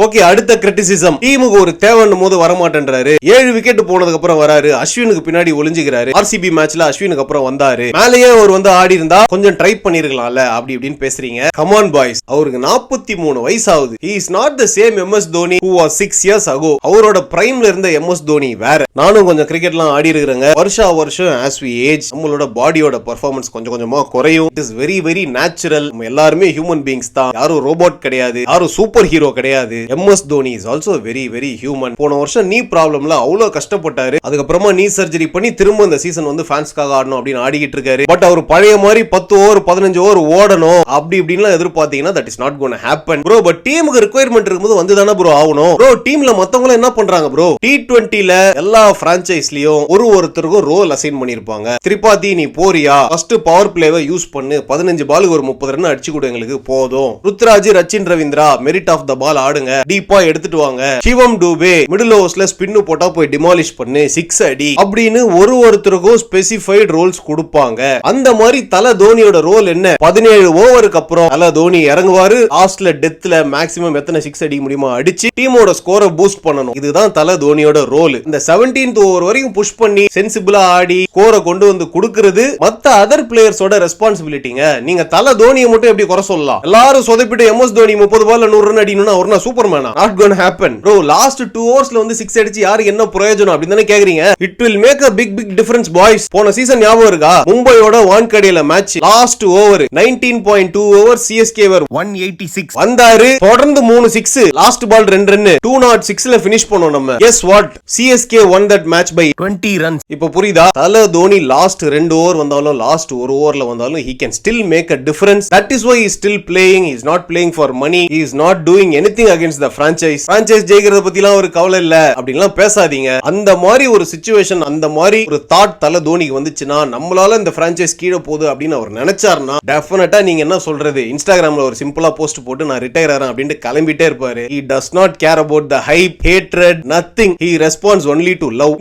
Okay, அடுத்த criticism. டீமுக்கு ஒரு தேவைன்னும் போது வரமாட்டேன்றாரு. 7 விக்கெட் போனதுக்கு அப்புறம் வராரு, அஸ்வினுக்கு பின்னாடி ஒளிஞ்சுக்கிறாரு. ஆர்சிபி மேட்ச்ல அஸ்வினுக்கு அப்புறம் வந்தாரு, மேலேயே அவர் வந்து ஆடி இருந்தா கொஞ்சம் ட்ரை பண்ணிருக்கலாம்ல அப்படி இப்படின்னு பேசுறீங்க. கமான் பாய்ஸ், அவருக்கு 43 வயசு ஆகுது. He is not the same MS Dhoni who was 6 years ago. அவரோட பிரைம்ல இருந்த எம்எஸ் தோனி வேற. நானும் கொஞ்சம் கிரிக்கெட்லாம் ஆடி இருக்கிறேங்க. வருஷம் as we age நம்மளோட பாடியோட பெர்ஃபார்மன்ஸ் கொஞ்சம் கொஞ்சமா குறையும். It is very very natural. நம்ம எல்லாருமே ஹியூமன் பீயிங்ஸ் தான், யாரும் ரோபோட் கிடையாது, யாரும் சூப்பர் ஹீரோ கிடையாது. MS Dhoni is also very very human. போன வருஷம் நீ ப்ராப்ளம்ல அவ்வளவு கஷ்டப்பட்டாரு. அதுக்கப்புறமா நீ சர்ஜரி பண்ணி திரும்ப இந்த சீசன் வந்து ஃபேன்ஸ்க்காக ஆடணும் அப்படின்னு ஆடிக்கிட்டு இருக்காரு. பட் அவர் பழைய மாதிரி 10 ஓவர் 15 ஓவர் ஓடணும் அப்படி இப்படின்னு எதிர்பார்த்தீங்கன்னா that is not gonna happen bro. But டீமுக்கு ரிக்வயர்மெண்ட் இருக்கும்போது வந்து தானே ப்ரோ ஆகணும். ப்ரோ டீம்ல மத்தவங்க என்ன பண்றாங்க ப்ரோ? T20ல எல்லா பிரான்சைஸ்லயும் ஒருத்தருக்கும் ரோல் அசைன் பண்ணிருப்பாங்க. திரிபாதி நீ போறியா, ஃபர்ஸ்ட் பவர் பிளேவை யூஸ் பண்ணு, 15 பாலுக்கு ஒரு 30 ரன் அடிச்சு கொடு எங்களுக்கு போதும். Ruturaj, Rachin Ravindra merit of the ball ஆடுங்க, டீப்பா எடுத்துட்டு வாங்க. சிவம் டூபே மிடில் ஓவர்ஸ்ல ஸ்பின்னு போட்டா போய் டிமாலிஷ் பண்ணு, 6 அடி அப்படின்னு ஒருத்தருக்கும் ஸ்பெசிஃபைட் ரோல்ஸ் கொடுப்பாங்க. அந்த மாதிரி தல தோனியோட ரோல் என்ன? 17 ஓவருக்கு அப்புறம் தல தோனி இறங்குவாரு, லாஸ்ட்ல டெத்ல மேக்ஸிமம் எத்தனை 6 அடிக்க முடியுமா அடிச்சு டீமோட ஸ்கோரை பூஸ்ட் பண்ணணும். இதுதான் தல தோனியோட ரோல். இந்த 17th ஓவர் வரைக்கும் புஷ் பண்ணி சென்சிபிளா ஆடி ஸ்கோரை கொண்டு வந்து கொடுக்கிறது மத்த அதர் பிளேயர்ஸோட ரெஸ்பான்சிபிலிட்டிங்க. நீங்க தல தோனியை மட்டும் எப்படி குறை சொல்லலாம்? எல்லாரும் சொதப்பிட்டு எம்எஸ் தோனி 30 பால்ல 100 ரன் அடிக்கணும்னா அவர்னா சூப்பர்மேனா? Not gonna happen bro. Last 2 ஓவர்ஸ்ல வந்து 6 அடிச்சு யாருக்கு என்ன பிரயோஜனம் அப்படி தானே கேக்குறீங்க? It will make a big difference boys. போன சீசன் ஞாபகம் இருக்கா? மும்பையோட வான்கடேல match last over 19.2 over CSK 186 வந்தாரு, தொடர்ந்து 3 6, லாஸ்ட் பால் 2 ரன், 206ல பினிஷ் பண்ணோம் நம்ம. Guess what? CSK won that match by 20 runs. இப்போ புரியுதா? தல தோனி லாஸ்ட் 2 ஓவர் வந்தாலும் லாஸ்ட் 1 ஓவர்ல வந்தாலும் he can still make a difference. That is why he is still playing. He is not playing for money. He is not doing anything against the franchise. Franchise ஜெயிக்கிறத பத்திலாம் ஒரு கவலை இல்ல அப்படிலாம் பேசாதீங்க. அந்த மாதிரி ஒரு சிச்சுவேஷன், அந்த மாதிரி ஒரு தாட் தல தோனிக்கு வந்துச்சுன்னா நம்மளால இந்த பிரான்சைஸ் கீழே போகுது அப்படின்னு அவர் நினைச்சாருன்னா டெஃபினட்டா நீங்க என்ன சொல்றது, இன்ஸ்டாகிராம்ல ஒரு சிம்பிளா போஸ்ட் போட்டு நான் ரிட்டையர் ஆறேன் அப்படின்ட்டு கிளம்பிட்டே இருப்பாரு. He does not care about the hype, hatred, nothing. He responds only to love.